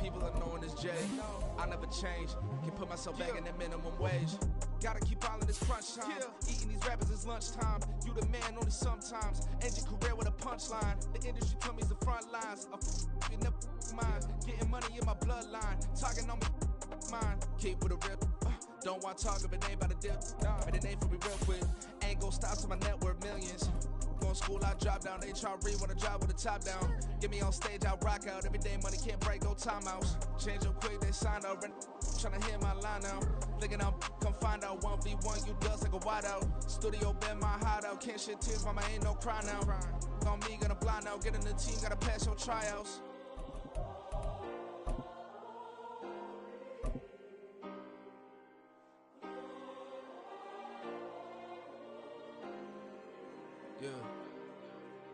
People are knowing it's Jay. I never change. Can put myself back in the minimum wage. Gotta keep all in this crunch time. Eating these rappers is lunchtime. You the man only sometimes. End your career with a punchline. The industry told me it's the front lines. You never mine. Getting money in my bloodline. Talking on me mine. Keep with a rip. Don't want to talk if it ain't about a dip. But it ain't for me real quick. Ain't gon' stop till my net worth millions. Going school, I drop down. They try to read when I drop with the top down. Get me on stage, I rock out. Every day money can't break, go timeouts. Change up quick, they sign up. Tryna hear my line now. Thinking I'm come find out 1v1, you dust like a wideout. Studio been my hideout. Can't shed tears, mama, ain't no cry now. On me, gonna blind out. Get in the team, gotta pass your tryouts.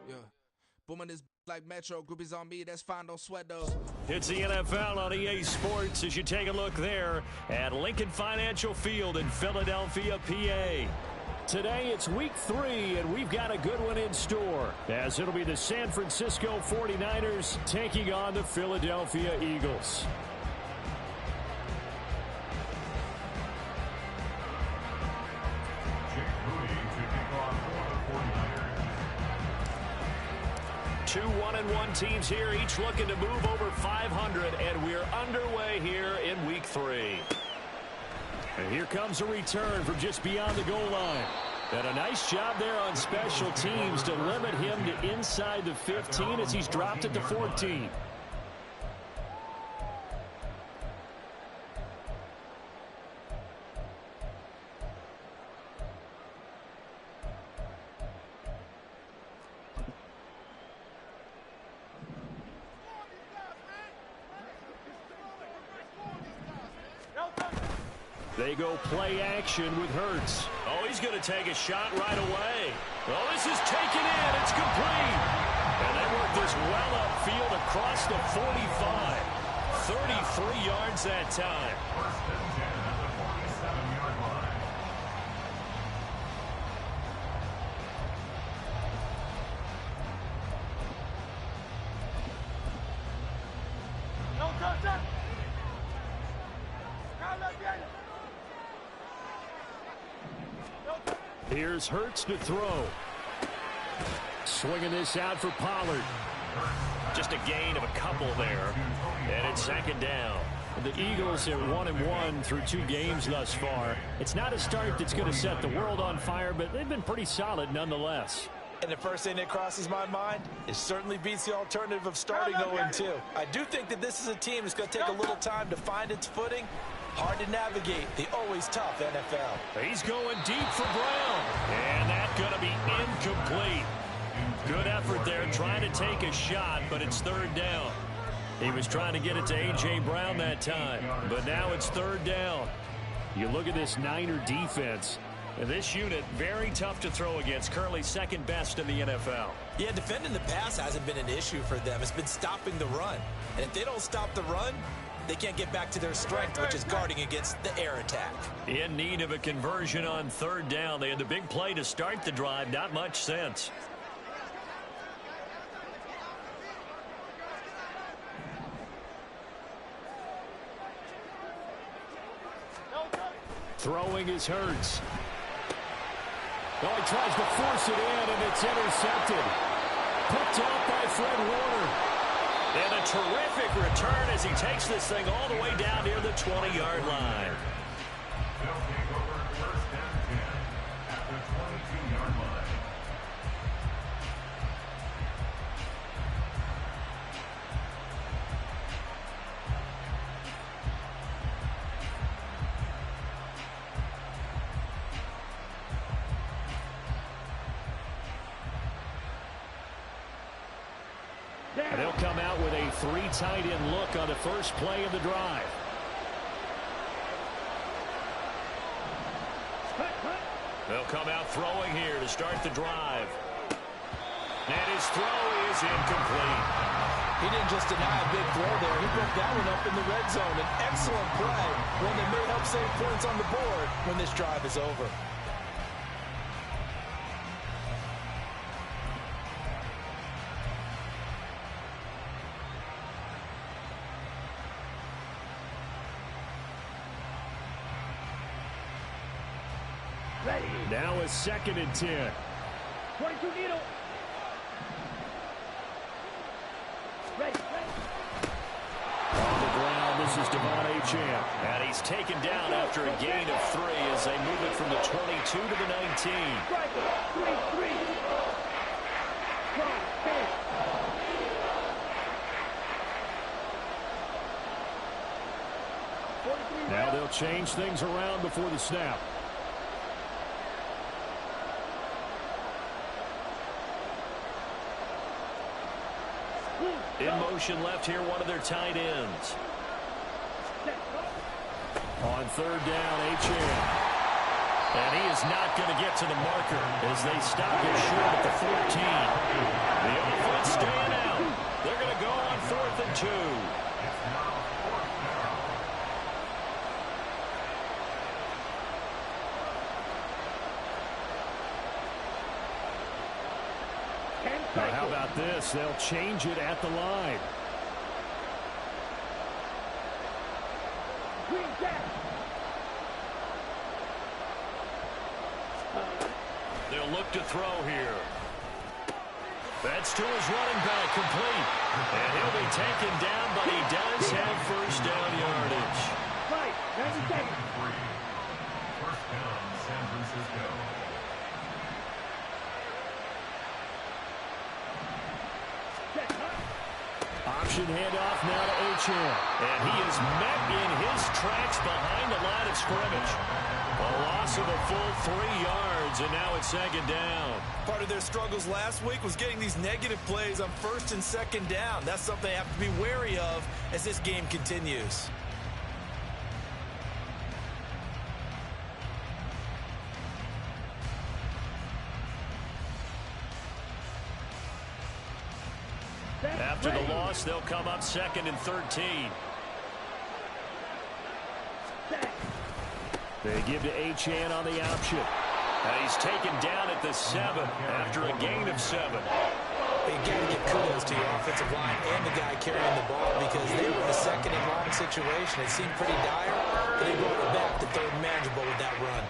Yeah. Booming this like Metro. Groupies on me, that's fine, don't sweat those. It's the NFL on EA Sports as you take a look there at Lincoln Financial Field in Philadelphia, PA. Today it's week 3, and we've got a good one in store, as it'll be the San Francisco 49ers taking on the Philadelphia Eagles. Two 1-1 teams here, each looking to move over 500, and we're underway here in week 3. And here comes a return from just beyond the goal line. And a nice job there on special teams to limit him to inside the 15 as he's dropped it to 14. They go play action with Hurts. Oh, he's going to take a shot right away. Oh, this is taken in. It's complete. And they work this well upfield across the 45. 33 yards that time. First and 10 at the 47-yard line. Here's Hurts to throw. Swinging this out for Pollard. Just a gain of a couple there. And it's second down. The Eagles are 1-1 through 2 games thus far. It's not a start that's going to set the world on fire, but they've been pretty solid nonetheless. And the first thing that crosses my mind, it certainly beats the alternative of starting 0-2. I do think that this is a team that's going to take a little time to find its footing. Hard to navigate the always tough NFL. He's going deep for Brown. And that's going to be incomplete. Good effort there trying to take a shot, but it's third down. He was trying to get it to A.J. Brown that time, but now it's third down. You look at this Niner defense. This unit, very tough to throw against, currently second best in the NFL. Yeah, defending the pass hasn't been an issue for them. It's been stopping the run. And if they don't stop the run, they can't get back to their strength, which is guarding against the air attack. In need of a conversion on third down. They had the big play to start the drive. Not much sense. Throwing is Hurts. Oh, he tries to force it in, and it's intercepted. Picked off by Fred Warner. And a terrific return as he takes this thing all the way down near the 20-yard line. They'll take over first and 10 at the 22-yard line. And they'll come out with a 3 tight end look on the first play of the drive. They'll come out throwing here to start the drive. And his throw is incomplete. He didn't just deny a big throw there. He broke that one up in the red zone. An excellent play. One that may help save points on the board when this drive is over. Now a 2nd and 10. 22 needle. Ready. On the ground, this is Devon Achane. And he's taken down after a gain of 3 as they move it from the 22 to the 19. 3-3. Now they'll change things around before the snap. In motion left here, one of their tight ends. On 3rd down, Achane. And he is not going to get to the marker as they stop him short at the 14. The offense staying out. They're going to go on 4th and 2. Now, how about this? They'll change it at the line. They'll look to throw here. That's to his running back, complete. And he'll be taken down, but he does have 1st down yardage. 90 seconds. 1st down, San Francisco. Option handoff now to Achane. And he is met in his tracks behind the line of scrimmage. A loss of a full 3 yards, and now it's 2nd down. Part of their struggles last week was getting these negative plays on 1st and 2nd down. That's something they have to be wary of as this game continues. After the loss, they'll come up 2nd and 13. They give to Achane on the option. And he's taken down at the 7 after a gain of 7. You got to give kudos to your offensive line and the guy carrying the ball because they were in a 2nd and long situation. It seemed pretty dire, but they brought it back to 3rd manageable with that run.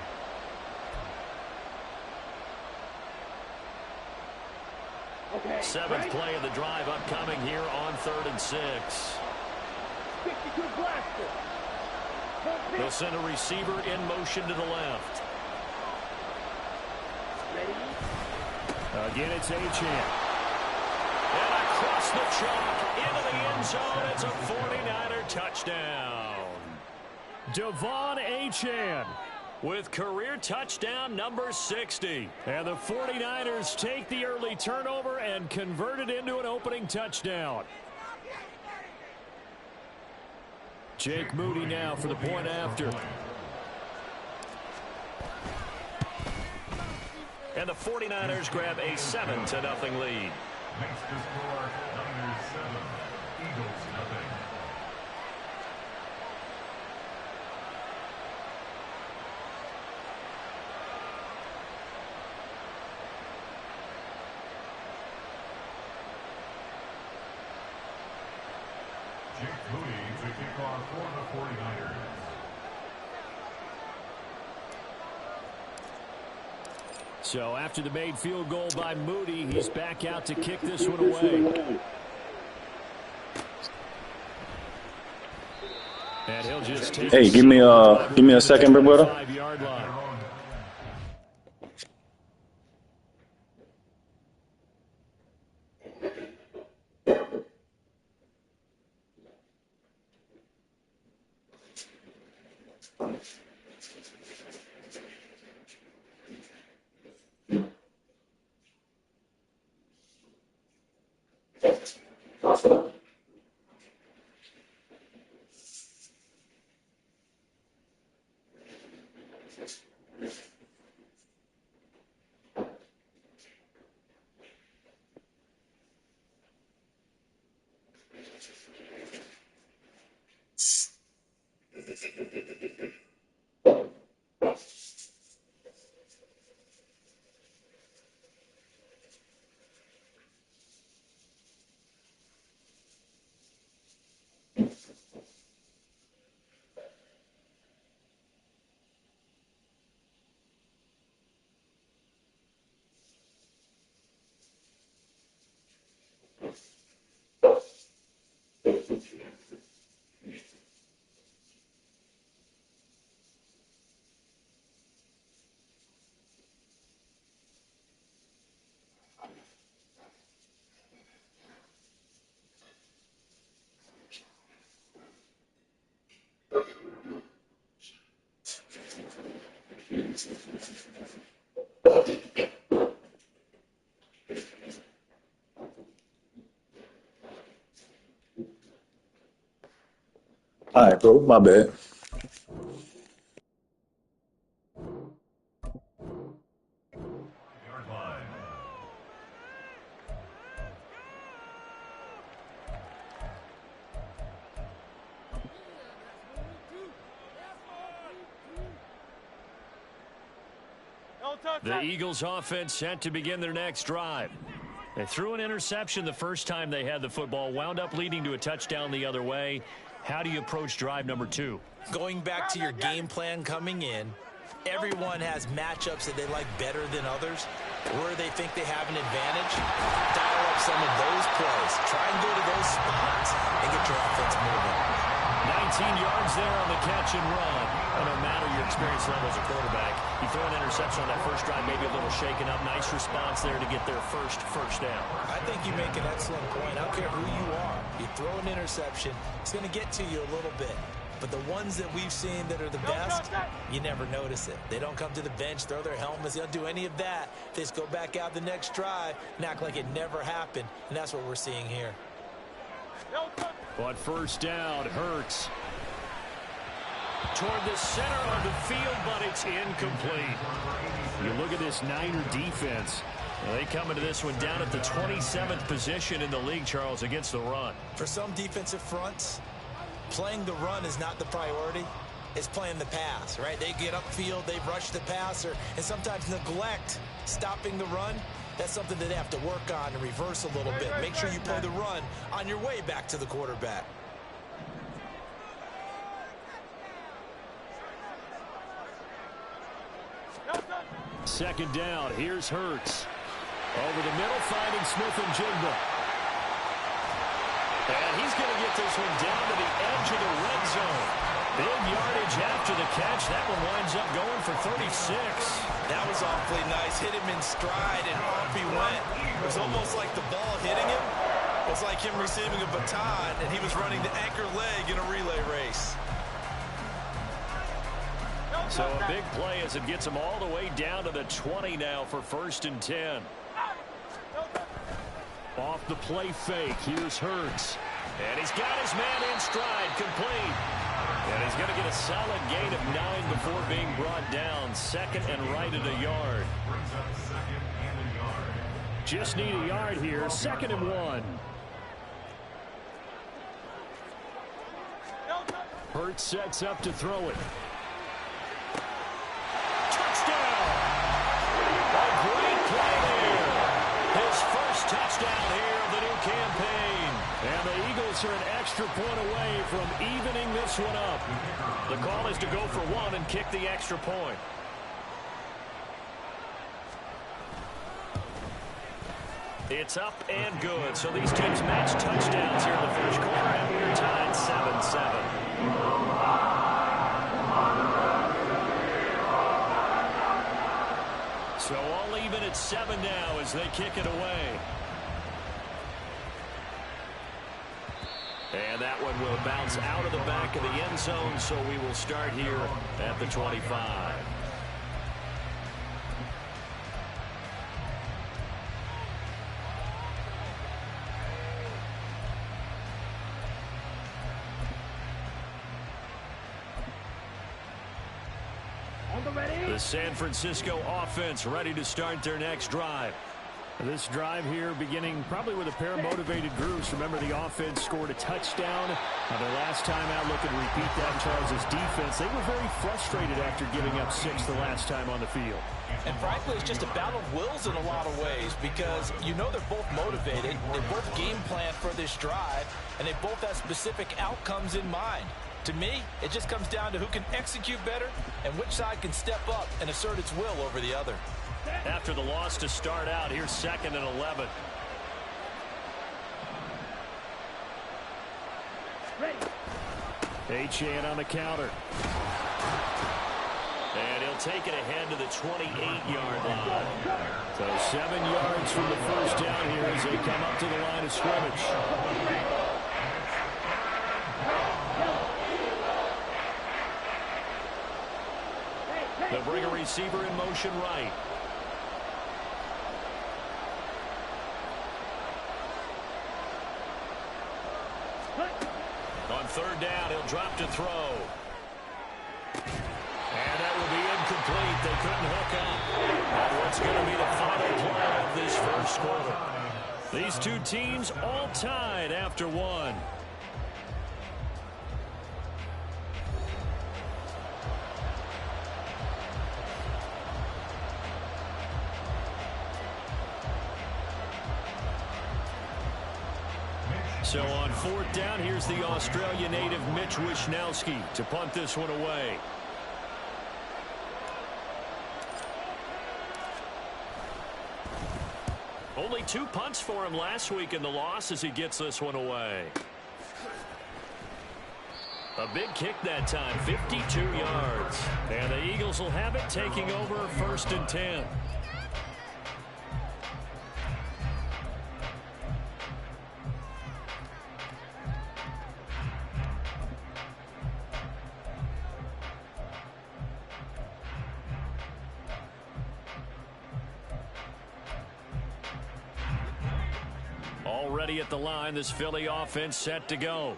Okay. 7th play of the drive upcoming here on 3rd and 6. 62 blaster. They'll send a receiver in motion to the left. Ready? Again, it's Achane. And across the chalk into the end zone. It's a 49er touchdown. Devon Achane with career touchdown number 60. And the 49ers take the early turnover and convert it into an opening touchdown. Jake Moody now for the point after. And the 49ers grab a 7-0 lead. Makes the score Niners 7, Eagles nothing. Jake Moody to kick off for the 49ers. So after the made field goal by Moody, he's back out to kick this one away. And he'll just take Hey, give me a second, big brother. 5-yard line. All right, bro. My bad. Yard line. The Eagles offense set to begin their next drive. They threw an interception the first time they had the football, wound up leading to a touchdown the other way. How do you approach drive number 2? Going back to your game plan coming in, everyone has matchups that they like better than others, where they think they have an advantage. Dial up some of those plays. Try and go to those spots and get your offense moving. 19 yards there on the catch and run. And no matter your experience level as a quarterback, you throw an interception on that first drive, maybe a little shaken up. Nice response there to get their first down. I think you make an excellent point. I don't care who you are. You throw an interception, it's going to get to you a little bit. But the ones that we've seen that are the best, you never notice it. They don't come to the bench, throw their helmets. They don't do any of that. They just go back out the next drive and act like it never happened. And that's what we're seeing here. But first down, Hurts toward the center of the field, but it's incomplete. You look at this Niner defense. They come into this one down at the 27th position in the league, Charles, against the run. For some defensive fronts, playing the run is not the priority. It's playing the pass, right? They get upfield, they rush the passer, and sometimes neglect stopping the run. That's something that they have to work on and reverse a little bit. Make sure you play the run on your way back to the quarterback. Second down, here's Hurts. Over the middle, finding Smith and Jigba. And he's going to get this one down to the edge of the red zone. Big yardage after the catch. That one winds up going for 36. That was awfully nice. Hit him in stride, and off he went. It was almost like the ball hitting him. It was like him receiving a baton, and he was running the anchor leg in a relay race. So a big play as it gets him all the way down to the 20 now for 1st and 10. Off the play fake, here's Hurts. And he's got his man in stride, complete. And he's going to get a solid gain of 9 before being brought down. Second and right at a yard. Just need a yard here, 2nd and 1. Hurts sets up to throw it. Touchdown! A great play there. His first touchdown here of the new campaign. And the Eagles are an extra point away from evening this one up. The call is to go for 1 and kick the extra point. It's up and good. So these teams match touchdowns here in the first quarter, and we're tied 7-7. So all even at 7 now as they kick it away. And that one will bounce out of the back of the end zone, so we will start here at the 25. The San Francisco offense ready to start their next drive. This drive here beginning probably with a pair of motivated groups. Remember, the offense scored a touchdown. Their last time out, looking to repeat that. Charles' defense, they were very frustrated after giving up 6 the last time on the field. And frankly, it's just a battle of wills in a lot of ways, because you know they're both motivated. They both game plan for this drive, and they both have specific outcomes in mind. To me, it just comes down to who can execute better and which side can step up and assert its will over the other. After the loss to start out, here's 2nd and 11. Achane on the counter. And he'll take it ahead to the 28-yard line. So 7 yards from the first down here as they come up to the line of scrimmage. They'll bring a receiver in motion right. On 3rd third down. He'll drop to throw. And that will be incomplete. They couldn't hook up. And what's going to be the final play of this first quarter? These two teams all tied after one. So on fourth down, here's the Australia native Mitch Wishnowsky to punt this one away. Only 2 punts for him last week in the loss as he gets this one away. A big kick that time, 52 yards. And the Eagles will have it, taking over 1st and 10. Already at the line, this Philly offense set to go.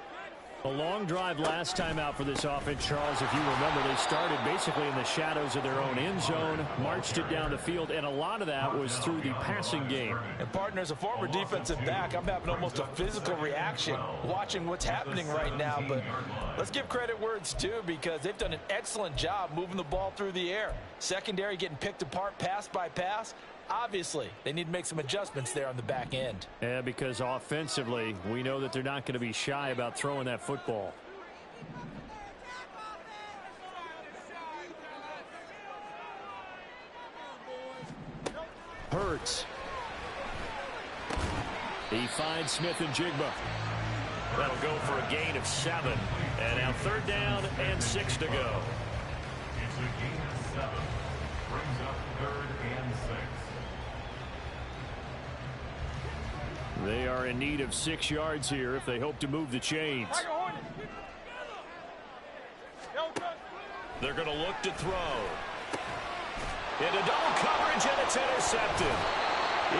A long drive last time out for this offense, Charles. If you remember, they started basically in the shadows of their own end zone, marched it down the field, and a lot of that was through the passing game. And partner, as a former defensive back, I'm having almost a physical reaction watching what's happening right now. But let's give credit where it's due, because they've done an excellent job moving the ball through the air. Secondary getting picked apart pass by pass. Obviously, they need to make some adjustments there on the back end. Yeah, because offensively, we know that they're not going to be shy about throwing that football. Hurts. He finds Smith and Jigba. That'll go for a gain of 7. And now 3rd down and 6 to go. It's a gain of 7. Brings up 3rd and 6. They are in need of 6 yards here if they hope to move the chains. They're going to look to throw. Into double coverage, and it's intercepted.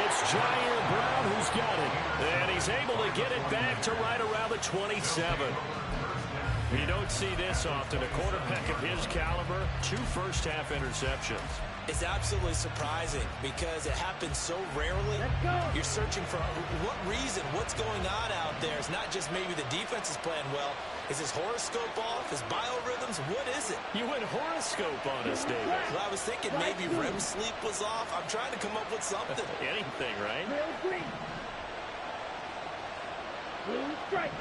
It's Jair Brown who's got it. And he's able to get it back to right around the 27. You don't see this often. A quarterback of his caliber, 2 first-half interceptions. It's absolutely surprising because it happens so rarely. You're searching for what reason, what's going on out there. It's not just maybe the defense is playing well. Is his horoscope off? His biorhythms? What is it? You went horoscope on us, David. Well, I was thinking maybe REM sleep was off. I'm trying to come up with something. Anything, right? Green. Blue strike.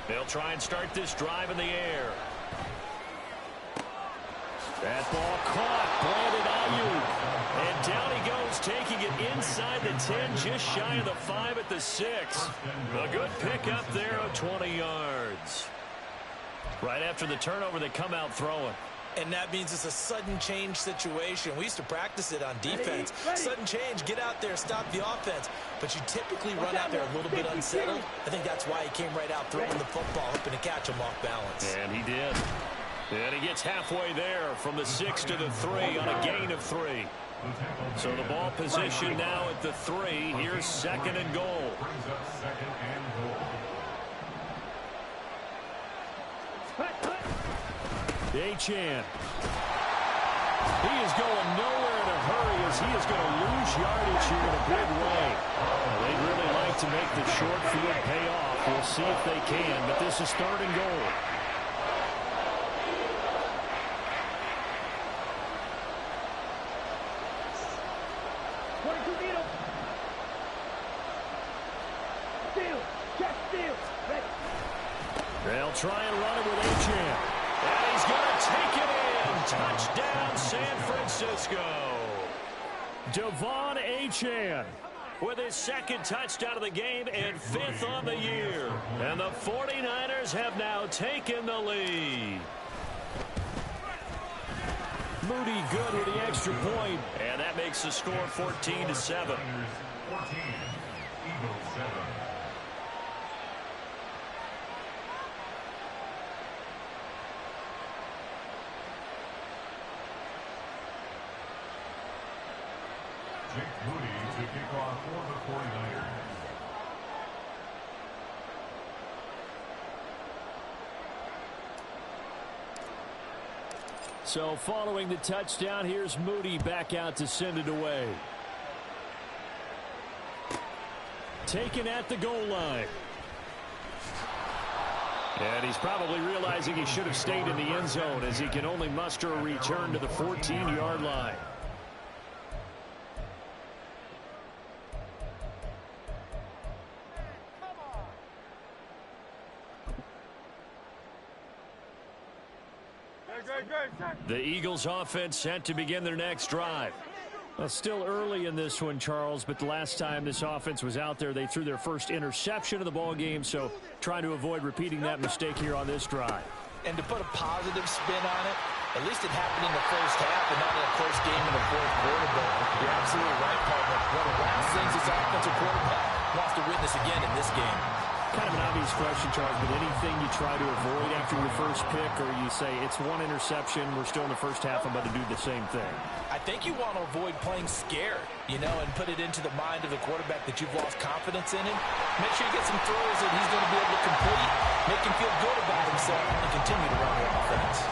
They'll try and start this drive in the air. That ball caught. Brandon Ayuk. And down he goes, taking it inside the 10, just shy of the 5 at the 6. A good pick up there of 20 yards. Right after the turnover, they come out throwing. And that means it's a sudden change situation. We used to practice it on defense. Sudden change, get out there, stop the offense. But you typically run out there a little bit unsettled. I think that's why he came right out throwing the football, hoping to catch him off balance. And he did. And he gets halfway there from the 6 to the 3 on a gain of 3. So the ball position now at the 3. Here's 2nd and goal. Achane. He is going nowhere in a hurry as he is going to lose yardage here in a big way. They'd really like to make the short field pay off. We'll see if they can, but this is 3rd and goal. They'll try and run it with Achane. And he's going to take it in. Touchdown, San Francisco. Devon Achane with his 2nd touchdown of the game and 5th on the year. And the 49ers have now taken the lead. Moody good with the extra point. And that makes the score 14-7. 14, Eagles 7. Jake Moody to kick off for the 49ers. So following the touchdown, here's Moody back out to send it away. Taken at the goal line. And he's probably realizing he should have stayed in the end zone as he can only muster a return to the 14-yard line. The Eagles offense set to begin their next drive. Well, still early in this one, Charles, but the last time this offense was out there, they threw their first interception of the ball game, so trying to avoid repeating that mistake here on this drive. And to put a positive spin on it, at least it happened in the first half and not in a close game in the fourth quarter. But you're absolutely right, partner. One of the last things this offensive quarterback wants to witness again in this game. Kind of an obvious question, Charles, but anything you try to avoid after your first pick, or you say it's one interception, we're still in the first half, I'm about to do the same thing? I think you want to avoid playing scared, you know, and put it into the mind of the quarterback that you've lost confidence in him. Make sure you get some throws that he's going to be able to complete, make him feel good about himself, and continue to run the offense.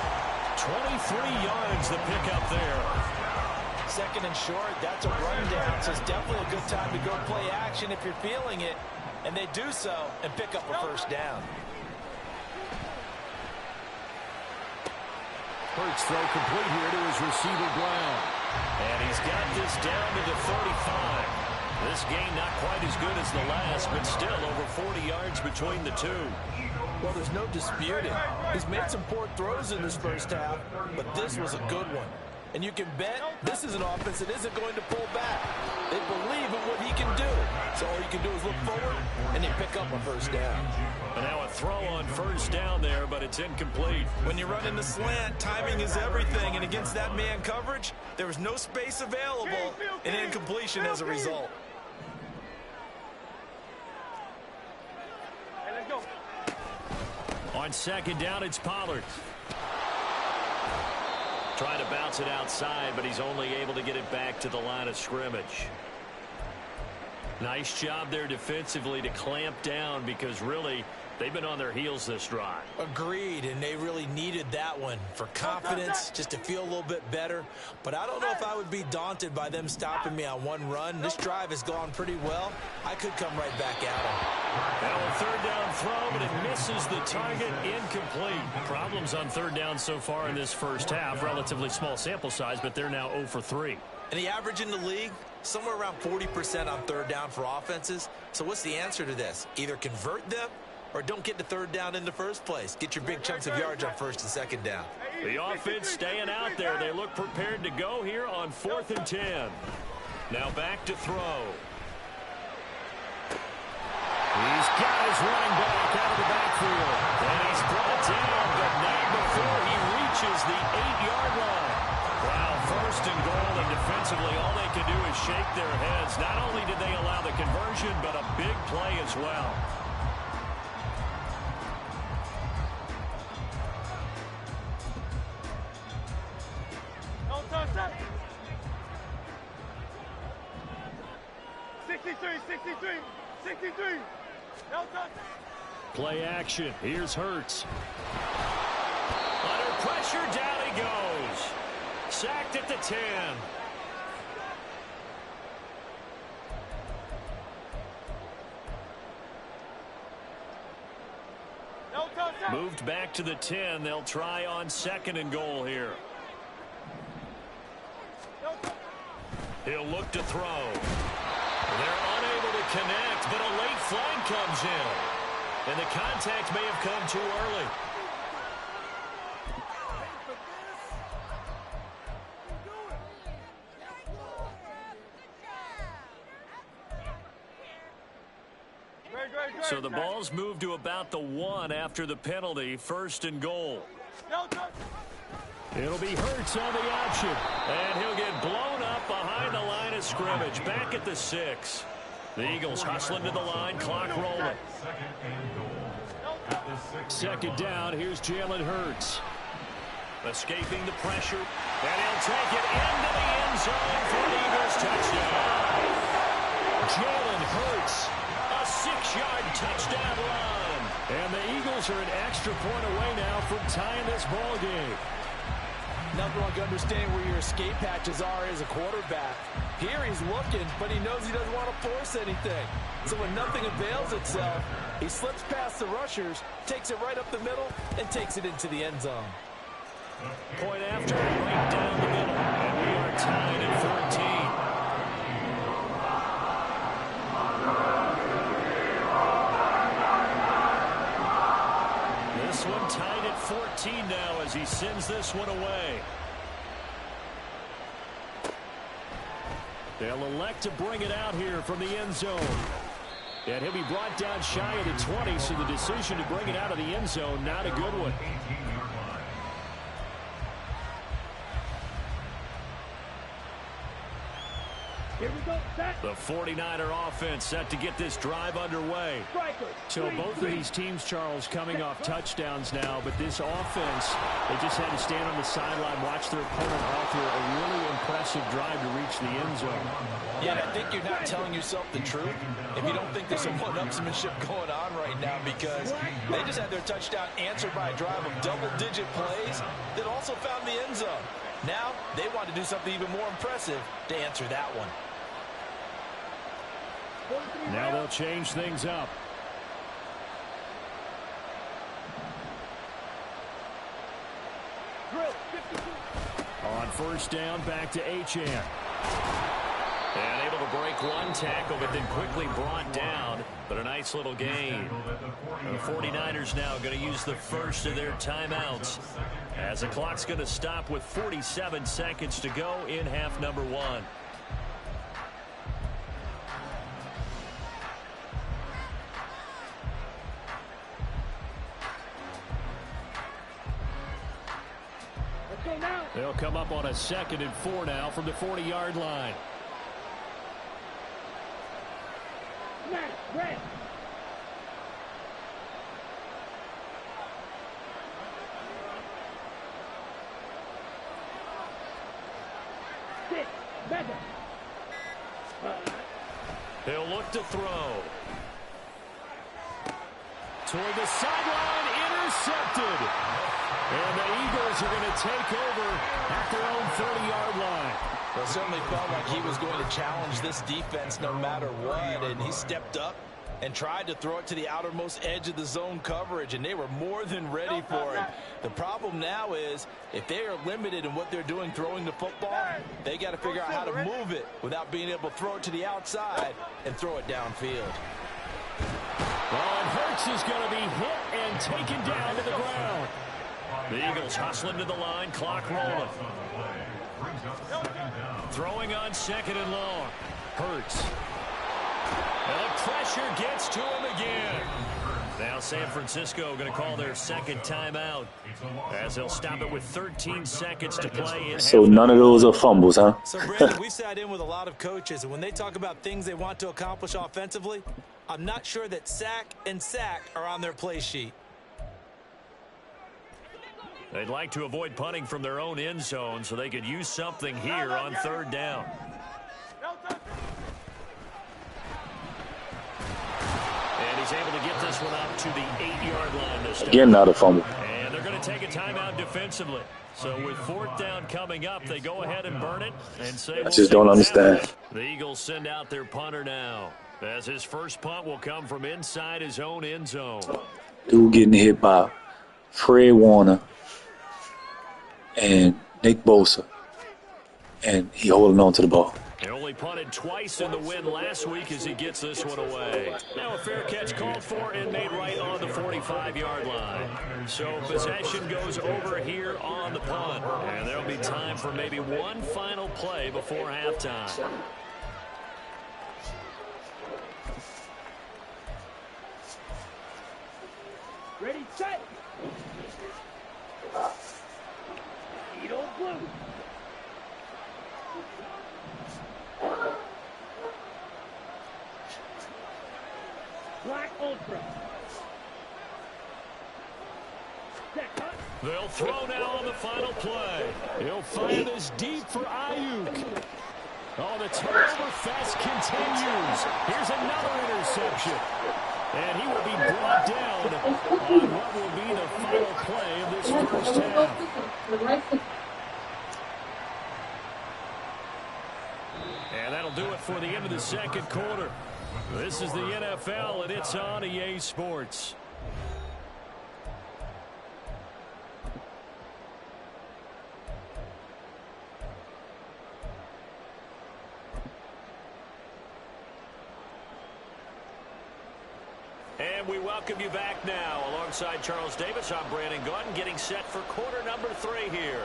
23 yards the pickup there. Second and short, that's a rundown, so it's definitely a good time to go play action if you're feeling it. And they do so and pick up a first down. Hurts throw complete here to his receiver Brown. And he's got this down to the 35. This game not quite as good as the last, but still over 40 yards between the two. Well, there's no disputing. He's made some poor throws in this first half, but this was a good one. And you can bet this is an offense that isn't going to pull back. They believe in what he can do. So all you can do is look forward and then pick up a first down. And now a throw on first down there, but it's incomplete. When you run in the slant, timing is everything. And against that man coverage, there was no space available and incompletion as a result. On second down, it's Pollard. Trying to bounce it outside, but he's only able to get it back to the line of scrimmage. Nice job there defensively to clamp down because really they've been on their heels this drive. Agreed, and they really needed that one for confidence, just to feel a little bit better. But I don't know if I would be daunted by them stopping me on one run. This drive has gone pretty well. I could come right back at them. Now a third down throw, but it misses the target, incomplete. Problems on third down so far in this first half. Relatively small sample size, but they're now 0 for 3. And the average in the league, somewhere around 40% on third down for offenses. So what's the answer to this? Either convert them or don't get the third down in the first place. Get your big chunks of yards on first and second down. The offense staying out there. They look prepared to go here on 4th and 10. Now back to throw. He's got his running back out of the backfield. And he's brought down, but not before he reaches the 8-yard line. Wow, first and goal, and defensively all they can do is shake their heads. Not only did they allow the conversion, but a big play as well. Don't touch that. 63. Don't touch that. Play action. Here's Hurts. Under pressure, down he goes. Sacked at the 10. Don't touch that. Moved back to the 10. They'll try on second and goal here. He'll look to throw. They're unable to connect, but a late flag comes in. And the contact may have come too early. So the ball's moved to about the 1 after the penalty, first and goal. It'll be Hurts on the option. And he'll get blown up behind the line of scrimmage. Back at the 6. The Eagles hustling to the line, clock rolling. Second down, here's Jalen Hurts. Escaping the pressure. And he'll take it into the end zone for the Eagles touchdown. Jalen Hurts, a 6-yard touchdown run. And the Eagles are an extra point away now from tying this ball game. Nothing like understanding where your escape hatches are as a quarterback. Here he's looking, but he knows he doesn't want to force anything. So when nothing avails itself, he slips past the rushers, takes it right up the middle, and takes it into the end zone. Point after, right down the middle. And we are tied at 14. This one tied at 14 now as he sends this one away. They'll elect to bring it out here from the end zone. And he'll be brought down shy of the 20, so the decision to bring it out of the end zone, not a good one. Here we go. Set. The 49er offense set to get this drive underway. So both of these teams, Charles, coming off touchdowns now, but this offense, they just had to stand on the sideline, watch their opponent offer a really impressive drive to reach the end zone. Yeah, and I think you're not telling yourself the truth if you don't think there's some one-upsmanship going on right now, because they just had their touchdown answered by a drive of double-digit plays that also found the end zone. Now they want to do something even more impressive to answer that one. Now they'll change things up. On first down, back to Achane. And able to break one tackle, but then quickly brought down. But a nice little gain. The 49ers now going to use the first of their timeouts, as the clock's going to stop with 47 seconds to go in half number one. They'll come up on a 2nd and 4 now from the 40-yard line. Red. Sit. Madden. He'll look to throw. Toward the sideline, intercepted. And the Eagles are going to take over at their own 30-yard line. Well, it certainly felt like he was going to challenge this defense no matter what, and he stepped up and tried to throw it to the outermost edge of the zone coverage, and they were more than ready for it. The problem now is, if they are limited in what they're doing throwing the football, they got to figure out how to move it without being able to throw it to the outside and throw it downfield. Well, and Hurts is going to be hit and taken down to the ground. The Eagles hustling to the line, clock rolling. Throwing on 2nd and long. Hurts. And the pressure gets to him again. Now San Francisco going to call their 2nd timeout, as they'll stop it with 13 seconds to play in. So none of those are fumbles, huh? So, Brandon, we sat in with a lot of coaches, and when they talk about things they want to accomplish offensively, I'm not sure that sack and sack are on their play sheet. They'd like to avoid punting from their own end zone so they could use something here on 3rd down. And he's able to get this one up to the 8-yard line this time. Again, not a fumble. And they're going to take a timeout defensively. So with 4th down coming up, they go ahead and burn it and say, I just don't understand. The Eagles send out their punter now, as his first punt will come from inside his own end zone. Dude getting hit by Fred Warner and Nick Bosa, and he holding on to the ball. He only punted twice in the win last week as he gets this one away. Now a fair catch called for and made right on the 45-yard line. So possession goes over here on the punt, and there'll be time for maybe one final play before halftime. Ready, set. Edo blue. Black ultra. They'll throw now on the final play. He'll fire this deep for Ayuk. Oh, the turnover fest continues. Here's another interception. And he will be brought down on what will be the final play of this first half. do it for the end of the second quarter. This is the NFL, and it's on EA Sports. And we welcome you back now. Alongside Charles Davis, I'm Brandon Gunn, getting set for quarter number 3 here.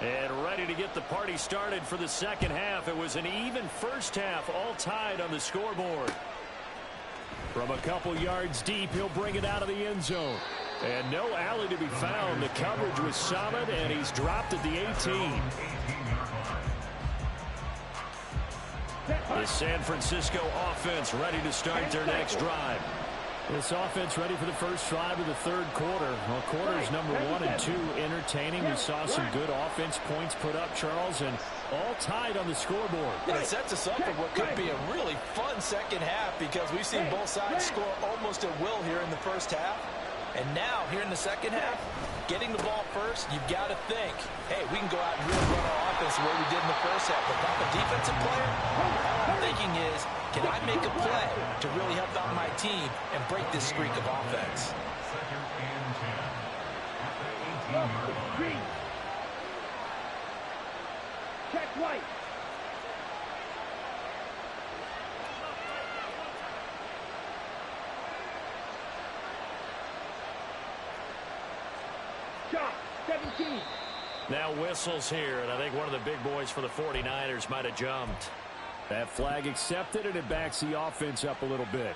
And ready to get the party started for the second half. It was an even first half, all tied on the scoreboard. From a couple yards deep, he'll bring it out of the end zone. And no alley to be found. The coverage was solid, and he's dropped at the 18. The San Francisco offense ready to start their next drive. This offense ready for the first drive of the third quarter. Well, quarters number 1 and 2 entertaining. We saw some good offense points put up, Charles, and all tied on the scoreboard. And it sets us up for what could be a really fun second half because we've seen both sides score almost at will here in the first half. And now, here in the second half, getting the ball first, you've got to think, hey, we can go out and really run our offense the way we did in the first half. But if I'm a defensive player, all I'm thinking is, can I make a play to really help out my team and break this streak of offense? Second and 10 at the 18-yard line. Check right. Shot, 17. Now whistles here, and I think one of the big boys for the 49ers might have jumped. That flag accepted, and it backs the offense up a little bit.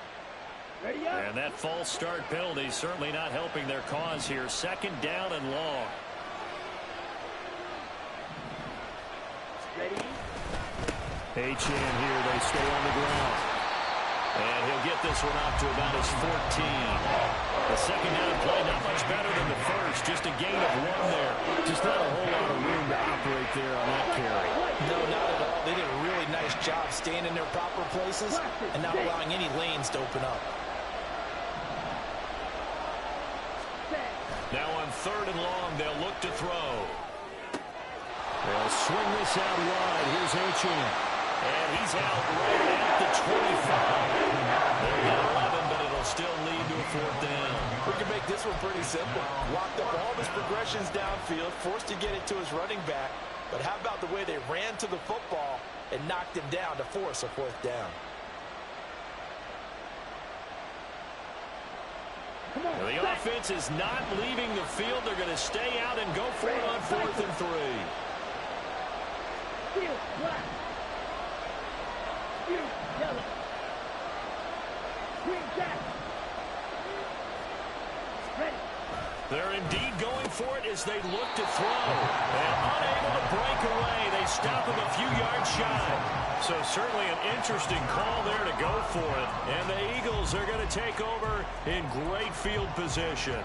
Ready up. And that false start penalty certainly not helping their cause here. Second down and long. Ready. H-in here, they stay on the ground. And he'll get this one out to about his 14. The second down play, not much better than the first. Just a gain of 1 there. Just not a whole lot of room to operate there on that carry. No, not at all. They did a really nice job staying in their proper places and not allowing any lanes to open up. Now on third and long, they'll look to throw. They'll swing this out wide. Here's H-in. And he's out right at the 25. They'll get 11, but it'll still lead to a fourth down. We can make this one pretty simple. Locked up all of his progressions downfield, forced to get it to his running back. But how about the way they ran to the football and knocked him down to force a fourth down? Well, the offense is not leaving the field. They're going to stay out and go for it on 4th and 3. Field black. Field yellow. Green jack. Ready. They're indeed going for it as they look to throw. And unable to break away. They stop him a few yards shy. So certainly an interesting call there to go for it. And the Eagles are going to take over in great field position.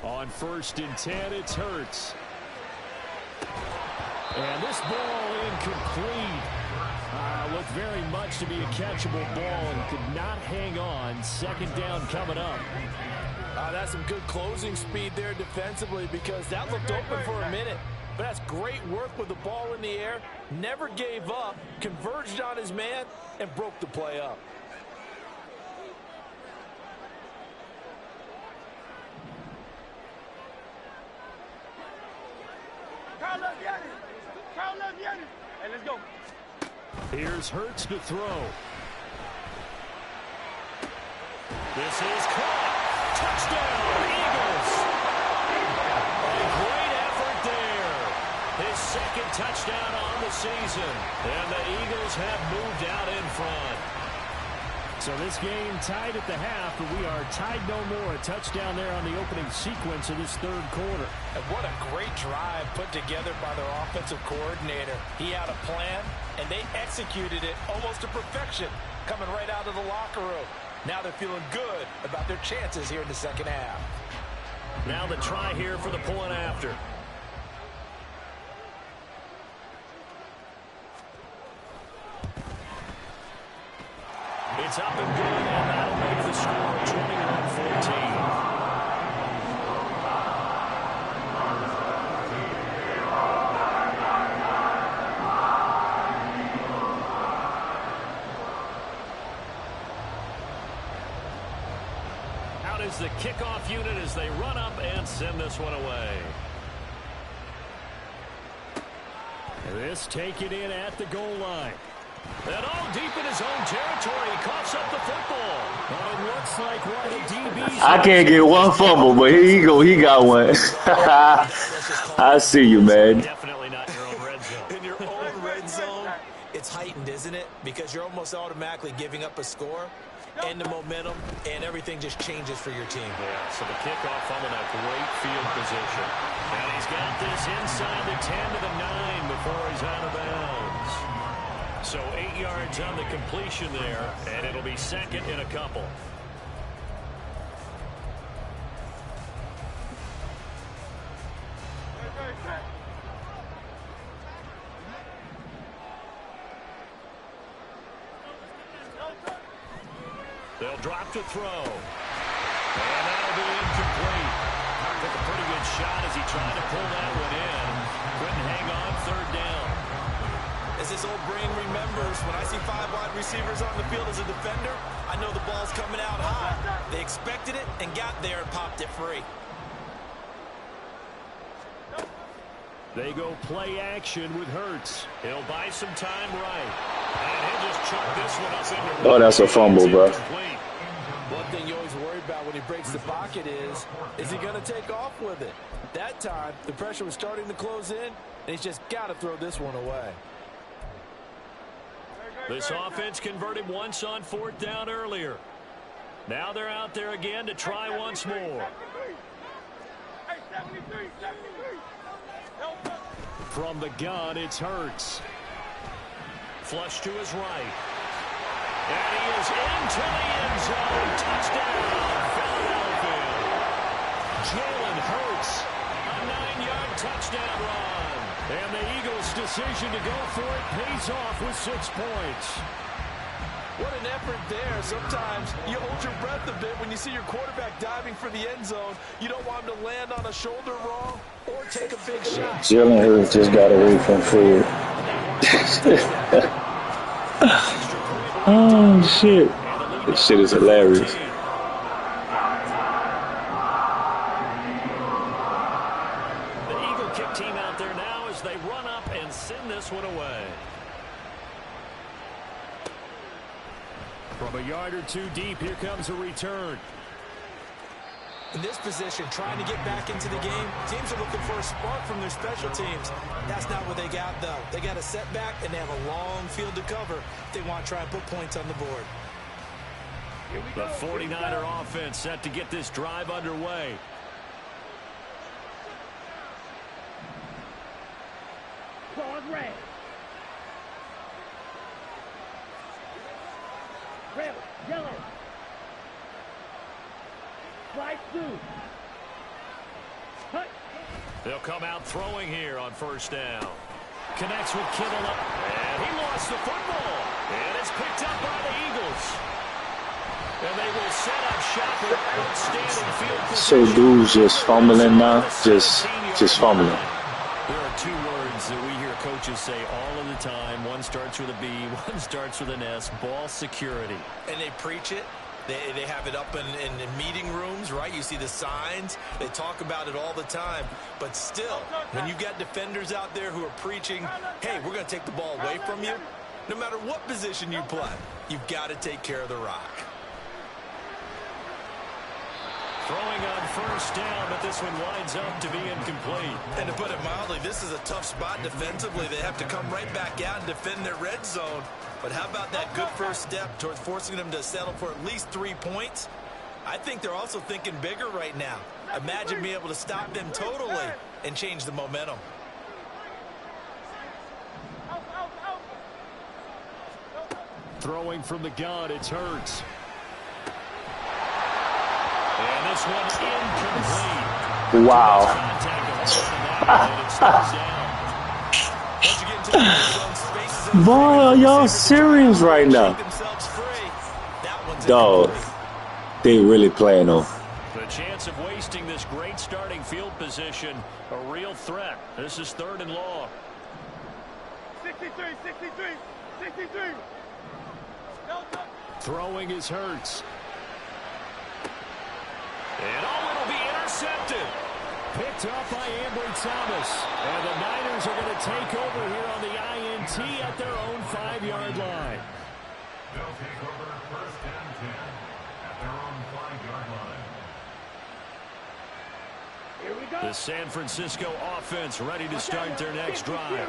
On 1st and 10, it's Hurts. And this ball incomplete. Looked very much to be a catchable ball and could not hang on. Second down coming up. That's some good closing speed there defensively because that looked open for a minute. But that's great work with the ball in the air. Never gave up, converged on his man, and broke the play up. Hey, let's go. Here's Hurts to throw. This is caught. Touchdown, Eagles. A great effort there. His second touchdown on the season. And the Eagles have moved out in front. So this game tied at the half, but we are tied no more. A touchdown there on the opening sequence of this third quarter. And what a great drive put together by their offensive coordinator. He had a plan, and they executed it almost to perfection, coming right out of the locker room. Now they're feeling good about their chances here in the second half. Now the try here for the point after. It's up and good, and that'll make the score 21-14. Out is the kickoff unit as they run up and send this one away. This taken in at the goal line. And all deep in his own territory, he coughs up the football. Well, it looks like one of the DBs. I can't get one fumble, but here you go. He got one. I see you, man. Definitely not your own red zone. In your own red zone, it's heightened, isn't it? Because you're almost automatically giving up a score and the momentum, and everything just changes for your team. Yeah, so the kickoff fumble, that great field position. And he's got this inside the 10 to the 9 before he's out of bounds. So 8 yards on the completion there, and it'll be second in a couple. They'll drop to throw. And that'll be incomplete. Took a pretty good shot as he tried to pull that one in. Couldn't hang on, third down. As his old brain remembers, when I see 5 wide receivers on the field as a defender, I know the ball's coming out high. They expected it and got there and popped it free. They go play action with Hurts. He'll buy some time right. And he'll just chuck this one up into. Oh, that's a fumble, bro. One thing you always worry about when he breaks the pocket is he going to take off with it? That time, the pressure was starting to close in, and he's just got to throw this one away. This offense converted once on fourth down earlier. Now they're out there again to try once more. From the gun, it's Hurts. Flush to his right. And he is into the end zone. Touchdown, Philadelphia. Jalen Hurts, a 9-yard touchdown run. And the Eagles' decision to go for it pays off with 6 points. What an effort there. Sometimes you hold your breath a bit when you see your quarterback diving for the end zone. You don't want him to land on a shoulder wrong or take a big shot. Jalen Hurts just got away from Fred. Oh, shit. This shit is hilarious. The Eagle kick team out there now as they run up and send this one away. From a yard or two deep, here comes a return. In this position, trying to get back into the game, teams are looking for a spark from their special teams. That's not what they got, though. They got a setback, and they have a long field to cover if they want to try and put points on the board. The 49er offense set to get this drive underway. Ball red. Red, yellow. Slide 2. Cut. They'll come out throwing here on first down. Connects with Kittle up. And he lost the football. And it's picked up by the Eagles. And they will set up shop with outstanding field position. So dude's just fumbling now. Just fumbling. There are 2 words that we hear coaches say all of the time. One starts with a B, one starts with an S. Ball security. And they preach it. They have it up in meeting rooms, right? You see the signs. They talk about it all the time. But still, when you've got defenders out there who are preaching, hey, we're going to take the ball away from you, no matter what position you play, you've got to take care of the rock. Throwing on first down, but this one winds up to be incomplete. And to put it mildly, this is a tough spot defensively. They have to come right back out and defend their red zone. But how about that good first step towards forcing them to settle for at least 3 points? I think they're also thinking bigger right now. Imagine being able to stop them totally and change the momentum. Throwing from the gun, it's Hurts. And this one's incomplete. Wow. Boy, y'all serious right now? Dog, they really playing on. The chance of wasting this great starting field position, a real threat. This is 3rd and long. 63, 63, 63. Throwing is Hurts. And it'll be intercepted. Picked up by Ambry Thomas. And the Niners are going to take over here on the INT at their own 5-yard line. They'll take over 1st and 10 at their own 5-yard line. Here we go. The San Francisco offense ready to start their next drive.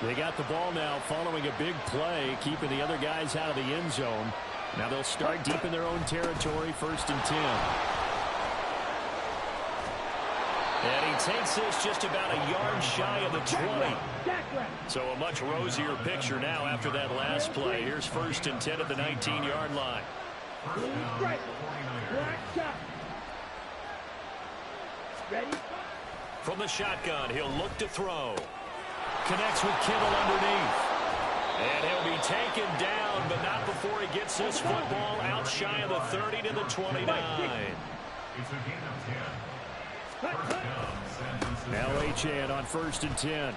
They got the ball now following a big play, keeping the other guys out of the end zone. Now they'll start deep in their own territory, 1st and 10. And he takes this just about a yard shy of the 20. So a much rosier picture now after that last play. Here's 1st and 10 at the 19-yard line. Ready? From the shotgun, he'll look to throw. Connects with Kittle underneath. And he'll be taken down, but not before he gets this football out shy of the 30 to the 29. It's a gain of 10. First down, San Francisco. LHN on 1st and 10.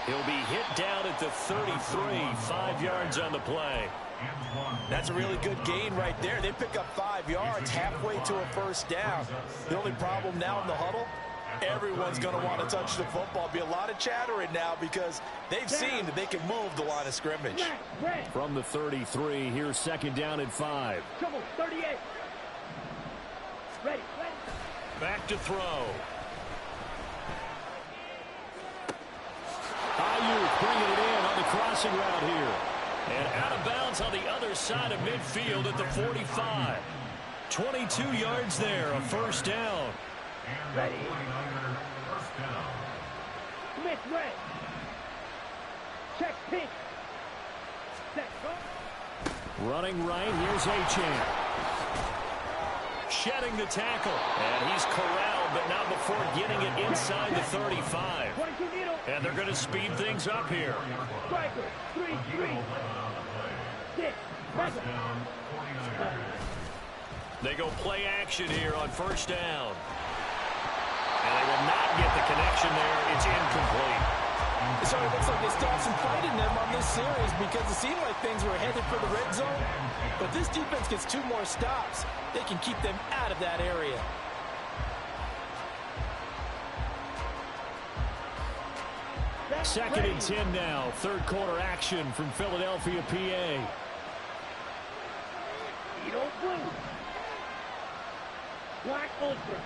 He'll be hit down at the 33, 5 yards on the play. That's a really good gain right there. They pick up 5 yards halfway to a first down. The only problem now in the huddle, everyone's going to want to touch the football. Be a lot of chattering now because they've seen that they can move the line of scrimmage. From the 33, here's 2nd down and 5. Come on, 38. Ready. Back to throw. Ayuk bringing it in on the crossing route here. And out of bounds on the other side of midfield at the 45. 22 yards there, a first down. And the 49er first down. Smith red. Check pink. Set. Running right, here's Achane. Shedding the tackle. And he's corralled, but not before getting it inside the 35. And they're going to speed things up here. Striker, 3-3. 6. First down, 49ers. They go play action here on first down. And they will not get the connection there. It's incomplete. So it looks like they still have some fight in them on this series because it seemed like things were headed for the red zone. But this defense gets 2 more stops. They can keep them out of that area. Second and 10 now. 3rd quarter action from Philadelphia, PA. Edo blue. Black ultra.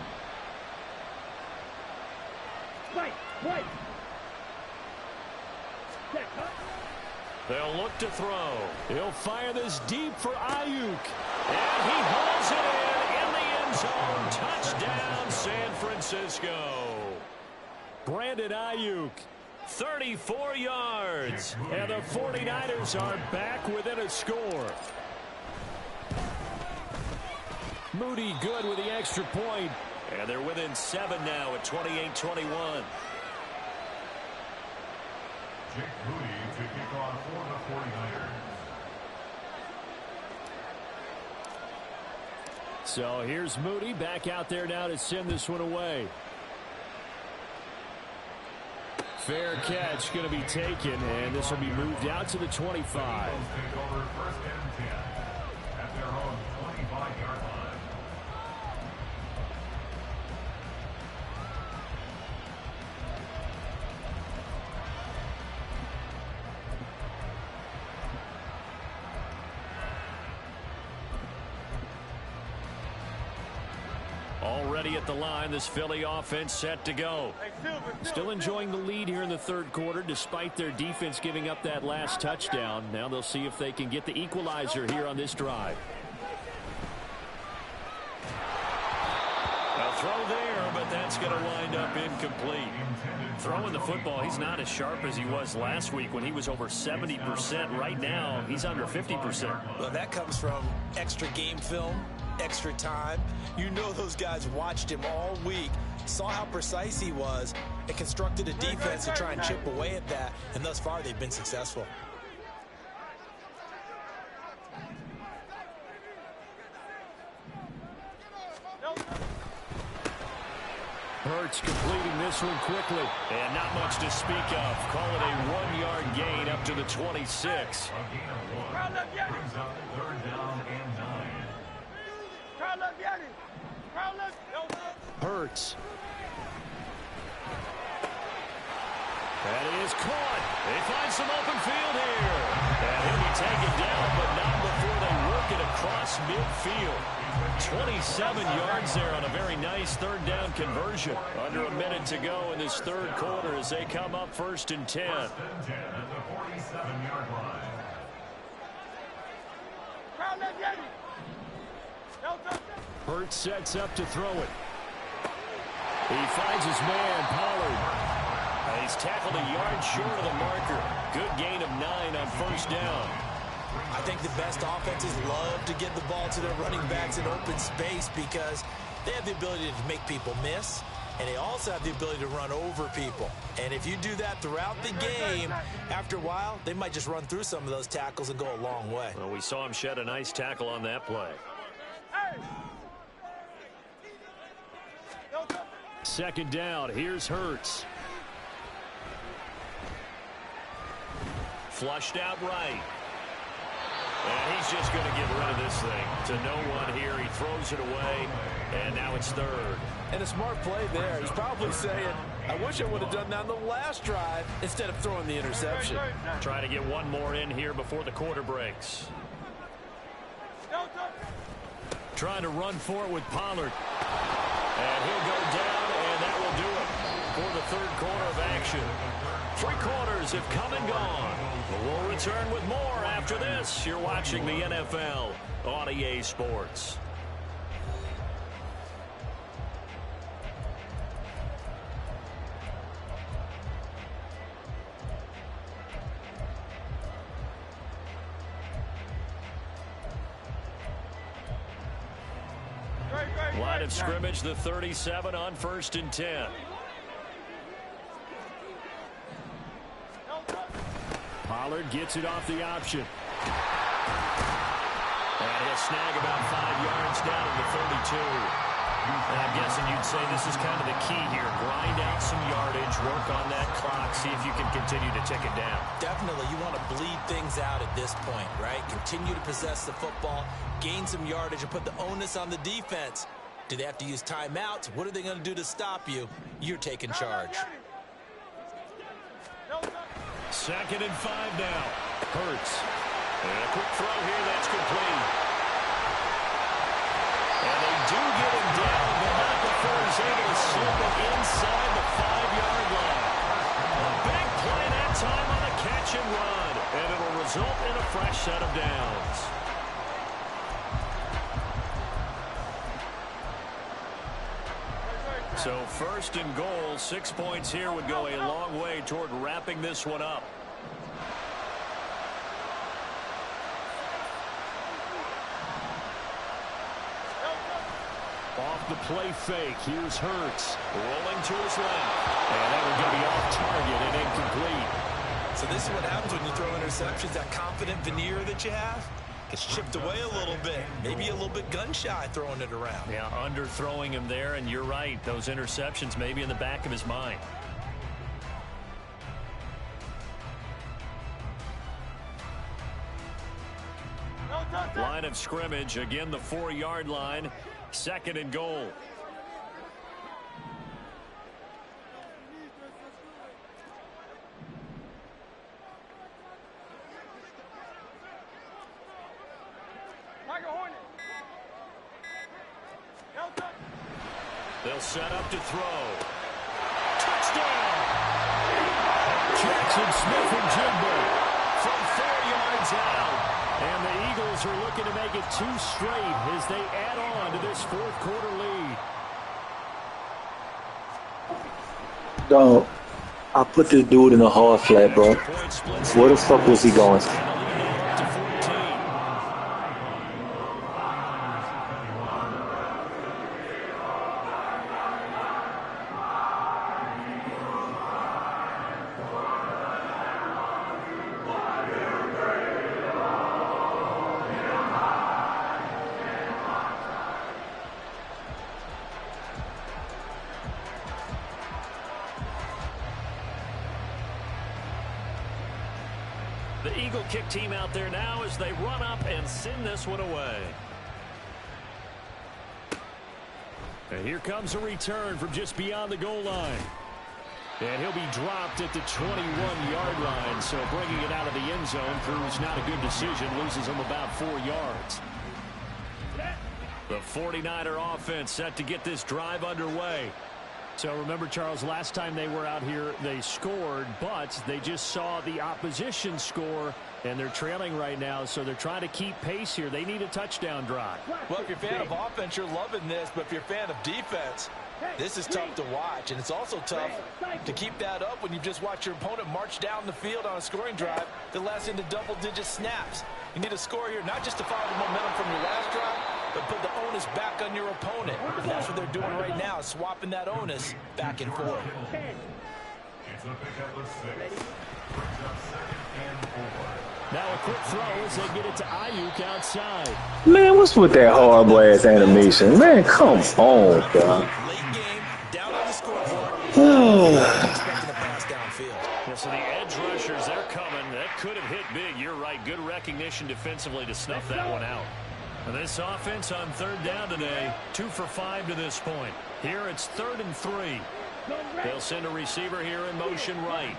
White. Set up. They'll look to throw. He'll fire this deep for Ayuk. And he hauls it in the end zone. Touchdown, San Francisco. Brandon Ayuk, 34 yards. And the 49ers are back within a score. Moody good with the extra point. And they're within 7 now at 28-21. Jake Moody to kick off for the 49ers. So here's Moody back out there now to send this one away. Fair catch going to be taken, and this will be moved out to the 25. Take over 1st and 10 at their own 25-yard line. ready at the line. This Philly offense set to go. Still enjoying the lead here in the third quarter despite their defense giving up that last touchdown. Now they'll see if they can get the equalizer here on this drive. A throw there, but that's going to wind up incomplete. Throwing the football, he's not as sharp as he was last week when he was over 70%. Right now, he's under 50%. Well, that comes from extra game film, extra time. You know those guys watched him all week, saw how precise he was, and constructed a defense to try and chip away at that, and thus far they've been successful. Hurts completing this one quickly. And not much to speak of. Call it a 1-yard gain up to the 26. Hurts. That is caught. They find some open field here. And he'll be taken down, but not before they work it across midfield. 27 yards there on a very nice third down conversion. Under a minute to go in this third quarter as they come up 1st and 10. Hurts sets up to throw it. He finds his man, Pollard. He's tackled a yard short of the marker. Good gain of 9 on 1st down. I think the best offenses love to get the ball to their running backs in open space because they have the ability to make people miss, and they also have the ability to run over people. And if you do that throughout the game, after a while, they might just run through some of those tackles and go a long way. Well, we saw him shed a nice tackle on that play. 2nd down. Here's Hurts. Flushed out right. And he's just going to get rid of this thing to no one here. He throws it away, and now it's 3rd. And a smart play there. He's probably saying, I wish I would have done that on the last drive instead of throwing the interception. Trying to get one more in here before the quarter breaks. Trying to run for it with Pollard. And he'll go down, and that will do it for the third quarter of action. 3 quarters have come and gone. We'll return with more after this. You're watching the NFL on EA Sports. Line of scrimmage, the 37 on 1st and 10. Pollard gets it off the option. And he'll snag about 5 yards down to the 32. And I'm guessing you'd say this is kind of the key here. Grind out some yardage, work on that clock, see if you can continue to tick it down. Definitely, you want to bleed things out at this point, right? Continue to possess the football, gain some yardage, and put the onus on the defense. Do they have to use timeouts? What are they going to do to stop you? You're taking charge. 2nd and 5 now. Hurts. And a quick throw here, that's complete. And they do get him down, but not before he's able to slip it inside the 5-yard line. A big play that time on a catch and run, and it'll result in a fresh set of downs. So 1st and goal, 6 points here would go a long way toward wrapping this one up. Off the play fake, here's Hurts. Rolling to his left. And that one going to be off target and incomplete. So this is what happens when you throw interceptions. That confident veneer that you have gets chipped away a little bit. Maybe a little bit gun-shy throwing it around. Yeah, underthrowing him there, and you're right. Those interceptions may be in the back of his mind. Line of scrimmage, again the 4-yard line. 2nd and goal. They'll set up to throw. Touchdown! Jackson Smith-Njigba from 4 yards out. And the Eagles are looking to make it 2 straight as they add on to this fourth-quarter lead. Dog, I put this dude in a hard flat, bro. Where the fuck was he going? The Eagle kick team out there now as they run up and send this one away. And here comes a return from just beyond the goal line. And he'll be dropped at the 21-yard line, so bringing it out of the end zone proves not a good decision, loses him about 4 yards. The 49er offense set to get this drive underway. So remember, Charles, last time they were out here, they scored, but they just saw the opposition score, and they're trailing right now, so they're trying to keep pace here. They need a touchdown drive. Well, if you're a fan of offense, you're loving this, but if you're a fan of defense, this is tough to watch, and it's also tough to keep that up when you've just watched your opponent march down the field on a scoring drive that lasts into double-digit snaps. You need a score here, not just to follow the momentum from your last drive, but put the onus back on your opponent. And that's what they're doing right now, swapping that onus back and forth. It's a pickup of 6. Brings up 2nd and 4. Now a quick throw as they get it to Ayuk outside. Man, what's with that horrible ass animation? Man, come on, bro. Late game, down on the scoreboard. Expecting a pass downfield. Yeah, so the edge rushers, they're coming. That could have hit big. You're right. Good recognition defensively to snuff that one out. And this offense on 3rd down today, 2 for 5 to this point. Here it's 3rd and 3. They'll send a receiver here in motion right.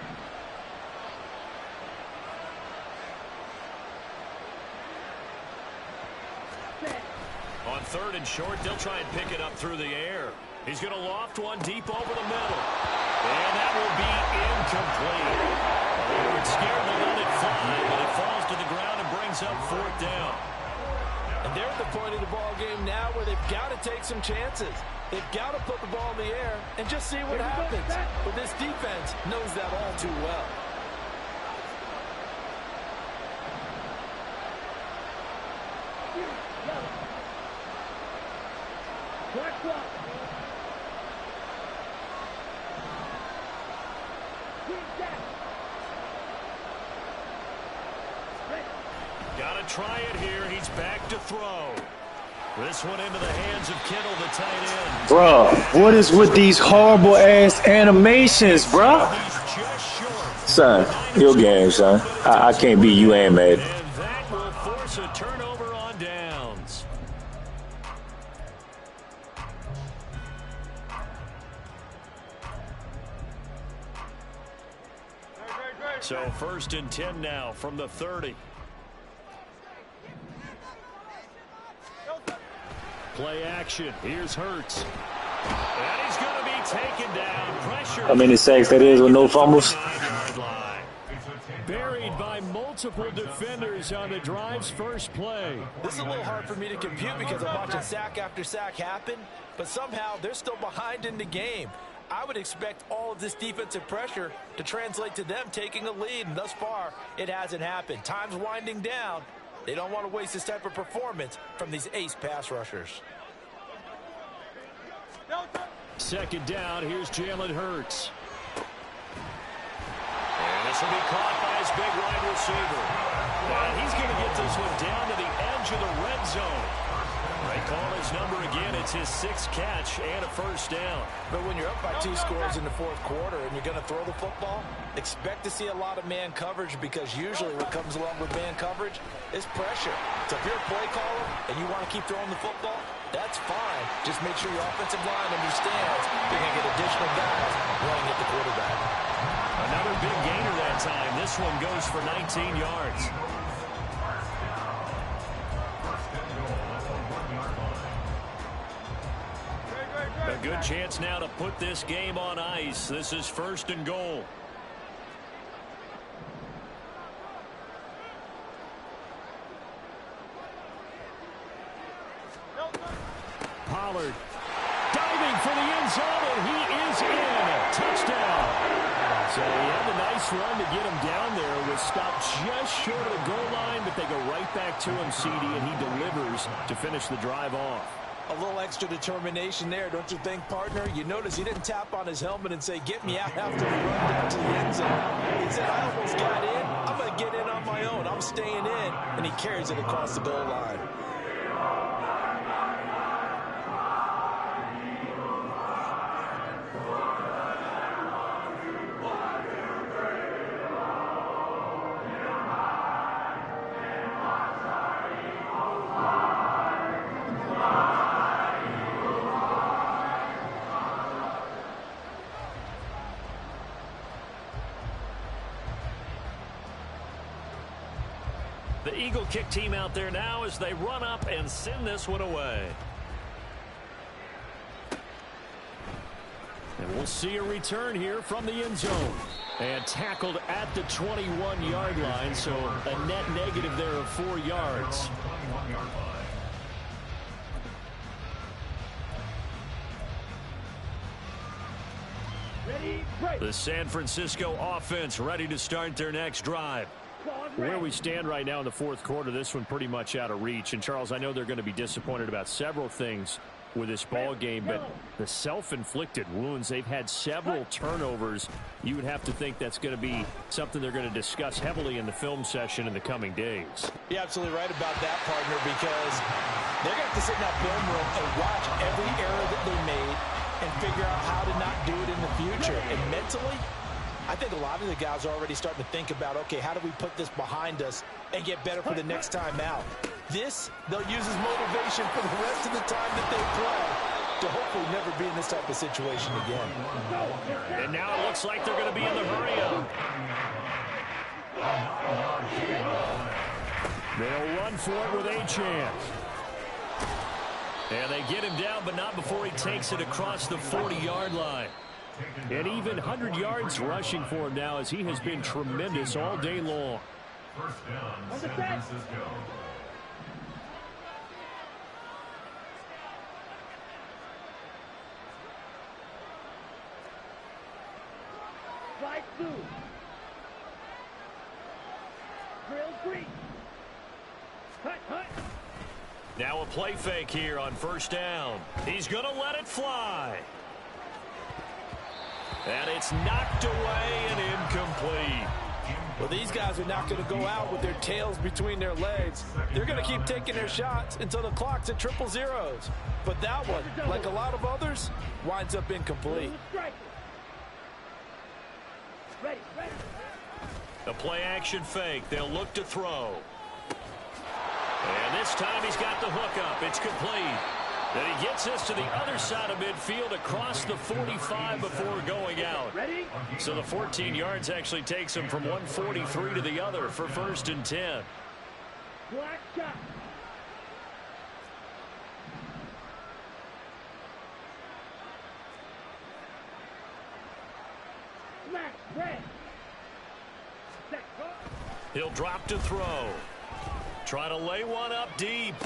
On 3rd and short, they'll try and pick it up through the air. He's going to loft one deep over the middle. And that will be incomplete. They were scared to let it fly, but it falls to the ground and brings up 4th down. And they're at the point of the ball game now where they've got to take some chances. They've got to put the ball in the air and just see what happens. But this defense knows that all too well. Got to try it here. He's back to throw. This one into the hands of Kittle, the tight end. Bro, what is with these horrible ass animations, bro? Son, your game, son. I can't beat you and Madden. And that will force a turnover on downs. So 1st and 10 now from the 30. Play action. Here's Hurts. And he's going to be taken down. Pressure. How many sacks that is with no fumbles? Buried by multiple defenders on the drive's first play. This is a little hard for me to compute because I'm watching sack after sack happen, but somehow they're still behind in the game. I would expect all of this defensive pressure to translate to them taking a lead, and thus far, it hasn't happened. Time's winding down. They don't want to waste this type of performance from these ace pass rushers. 2nd down, here's Jalen Hurts. And this will be caught by his big wide receiver. And he's going to get this one down to the edge of the red zone. They call his number again. It's his 6th catch and a 1st down. But when you're up by 2 scores in the 4th quarter and you're going to throw the football, expect to see a lot of man coverage because usually what comes along with man coverage is pressure. So if you're a play caller and you want to keep throwing the football, that's fine. Just make sure your offensive line understands you're going to get additional guys running at the quarterback. Another big gainer that time. This one goes for 19 yards. good chance now to put this game on ice. This is 1st and goal. Pollard diving for the end zone, and he is in. Touchdown. So he had a nice run to get him down there. Was stopped just short of the goal line, but they go right back to him, CD, and he delivers to finish the drive off. A little extra determination there, don't you think, partner? You notice he didn't tap on his helmet and say, get me out after the run down to the end zone. He said, I almost got in. I'm going to get in on my own. I'm staying in. And he carries it across the goal line. The Eagle kick team out there now as they run up and send this one away. And we'll see a return here from the end zone. And tackled at the 21-yard line, so a net negative there of 4 yards. The San Francisco offense ready to start their next drive. Where we stand right now in the 4th quarter, this one pretty much out of reach. And, Charles, I know they're going to be disappointed about several things with this ball game, but the self-inflicted wounds, they've had several turnovers. You would have to think that's going to be something they're going to discuss heavily in the film session in the coming days. You're absolutely right about that, partner, because they're going to have to sit in that film room and watch every error that they made and figure out how to not do it in the future. And mentally, I think a lot of the guys are already starting to think about, okay, how do we put this behind us and get better for the next time out? This, they'll use as motivation for the rest of the time that they play to hopefully never be in this type of situation again. And now it looks like they're going to be in the hurry-up. They'll run for it with a chance. And they get him down, but not before he takes it across the 40-yard line. And even 100 yards rushing for him now, as he has been tremendous all day long. First down, San Francisco. Slide through. Drill green. Hut, hut. Now a play fake here on 1st down. He's going to let it fly. And it's knocked away and incomplete. Well, these guys are not going to go out with their tails between their legs. They're going to keep taking their shots until the clock's at 000. But that one, like a lot of others, winds up incomplete. Ready, ready. A play-action fake. They'll look to throw. And this time he's got the hook up. It's complete. Then he gets this to the other side of midfield across the 45 before going out. Ready? So the 14 yards actually takes him from 143 to the other for 1st and 10. Black shot. Smash, red. Set, go. He'll drop to throw. Try to lay one up deep.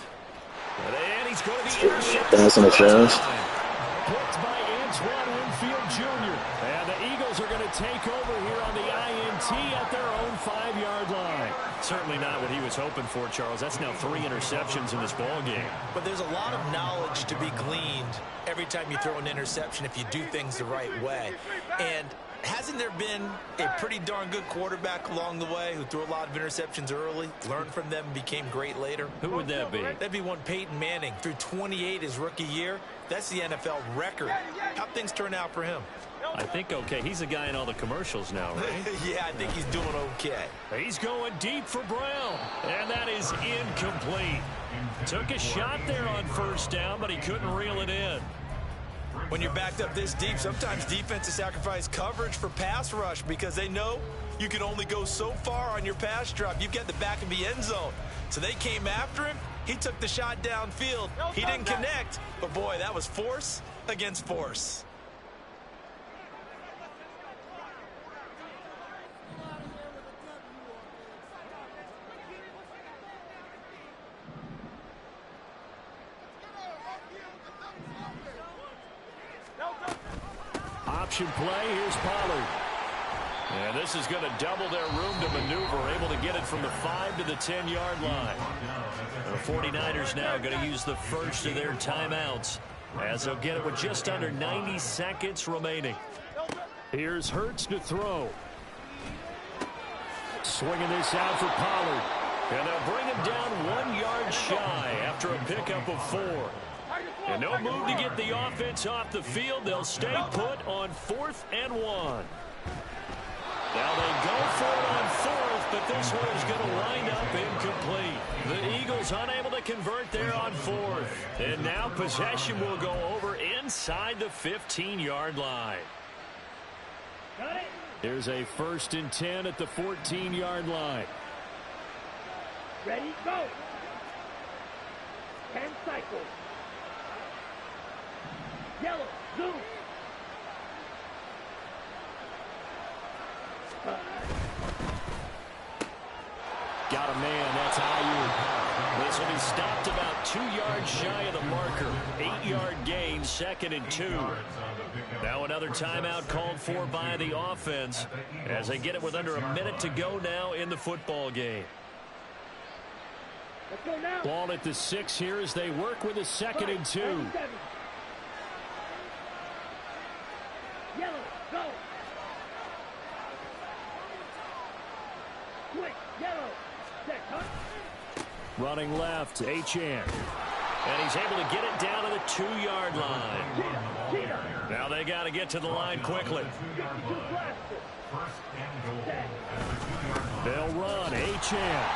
And he's going to be intercepted. Pass interference. Blocked by Antoine Winfield Jr. And the Eagles are going to take over here on the INT at their own 5-yard line. Certainly not what he was hoping for, Charles. That's now 3 interceptions in this ball game. But there's a lot of knowledge to be gleaned every time you throw an interception if you do things the right way. And hasn't there been a pretty darn good quarterback along the way who threw a lot of interceptions early, learned from them, and became great later? Who would that be? That'd be one Peyton Manning. Threw 28 his rookie year. That's the NFL record. How'd things turn out for him? I think okay. He's a guy in all the commercials now, right? Yeah, I think he's doing okay. He's going deep for Brown. And that is incomplete. Took a shot there on 1st down, but he couldn't reel it in. When you're backed up this deep, sometimes defenses sacrifice coverage for pass rush because they know you can only go so far on your pass drop. You've got the back of the end zone. So they came after him. He took the shot downfield. He didn't connect. But, boy, that was force against force. Option play, here's Pollard. And this is going to double their room to maneuver, able to get it from the 5 to the 10-yard line. The 49ers now going to use the first of their timeouts, as they'll get it with just under 90 seconds remaining. Here's Hurts to throw. Swinging this out for Pollard. And they'll bring him down 1 yard shy after a pickup of 4. And no move to get the offense off the field. They'll stay put on 4th and 1. Now they go for it on 4th, but this one is going to wind up incomplete. The Eagles unable to convert there on 4th. And now possession will go over inside the 15-yard line. Here's a 1st and 10 at the 14-yard line. Ready, go. 10 cycles. Yellow, zoom. Got a man, that's Ayuk. This will be stopped about 2 yards shy of the marker. 8-yard gain, 2nd and 2. Now another timeout called for by the offense as they get it with under a minute to go now in the football game. Let's go now. Ball at the 6 here as they work with a 2nd and 2. Yellow, go. Quick, yellow. Set, cut. Running left, Achane. And he's able to get it down to the 2-yard line. Now they got to get to the line quickly. They'll run, Achane.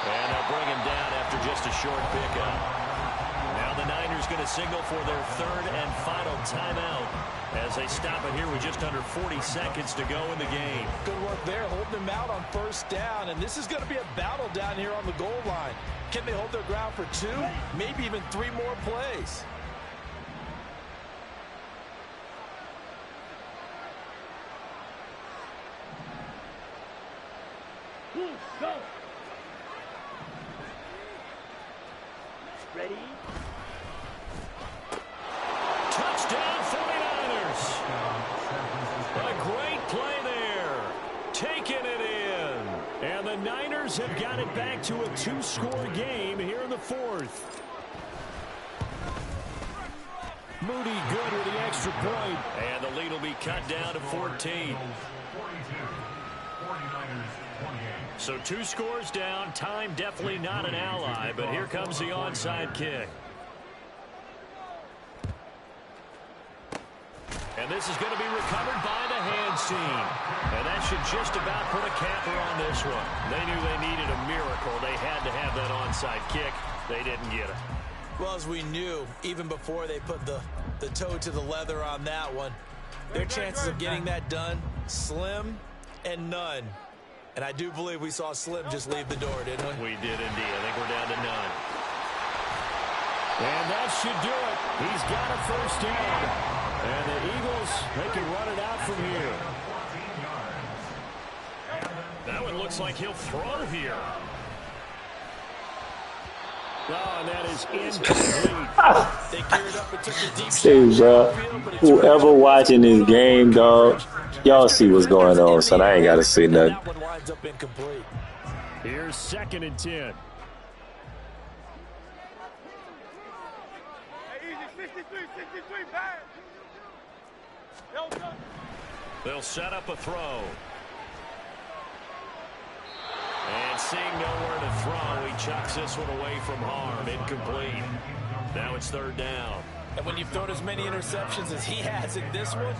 And they'll bring him down after just a short pickup. Now the Niners going to signal for their 3rd and final timeout as they stop it here with just under 40 seconds to go in the game. Good work there, holding them out on 1st down, and this is going to be a battle down here on the goal line. Can they hold their ground for 2, maybe even 3 more plays? Go. Ready? Touchdown 49ers. A great play there. Taking it in. And the Niners have got it back to a 2-score game here in the 4th. Moody good with the extra point. And the lead will be cut down to 14. So 2 scores down. Time definitely not an ally, but here comes the onside kick. And this is going to be recovered by the hands team. And that should just about put a capper on this one. They knew they needed a miracle. They had to have that onside kick. They didn't get it. Well, as we knew, even before they put the toe to the leather on that one, their chances of getting that done, slim and none. And I do believe we saw Slim just leave the door, didn't we? We did indeed. I think we're down to none. And that should do it. He's got a 1st down. And the Eagles, they can run it out from here. That one looks like he'll throw here. Oh, and that is incomplete. They geared up and took the deep See, bro, whoever watching this game, dog, y'all see what's going on, son. I ain't got to say nothing. That one winds up incomplete. Here's 2nd and 10. Hey, easy, 63, bad. They'll set up a throw. And seeing nowhere to throw, he chucks this one away from harm. Incomplete. Now it's 3rd down. And when you've thrown as many interceptions as he has in this one,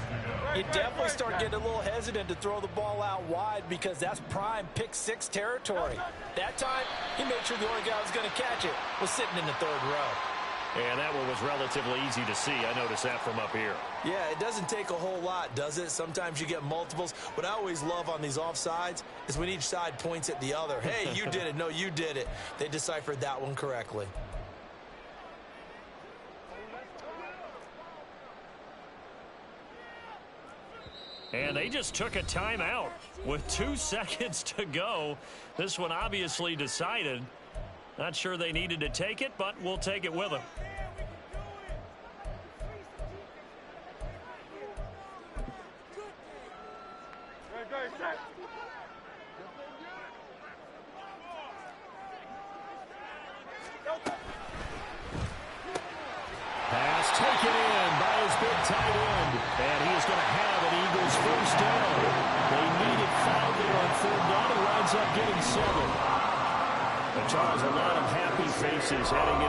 you definitely start getting a little hesitant to throw the ball out wide because that's prime pick 6 territory. That time, he made sure the only guy who was going to catch it was sitting in the 3rd row. And that one was relatively easy to see. I noticed that from up here. Yeah, it doesn't take a whole lot, does it? Sometimes you get multiples. What I always love on these offsides is when each side points at the other. Hey, you did it. No, you did it. They deciphered that one correctly. And they just took a timeout with 2 seconds to go. This one obviously decided. Not sure they needed to take it, but we'll take it with them. Pass taken in by his big tight end. And he is going to have an Eagles first down. They needed 5 there on 3rd down. He winds up getting 7. And Charles, a lot of happy faces heading in.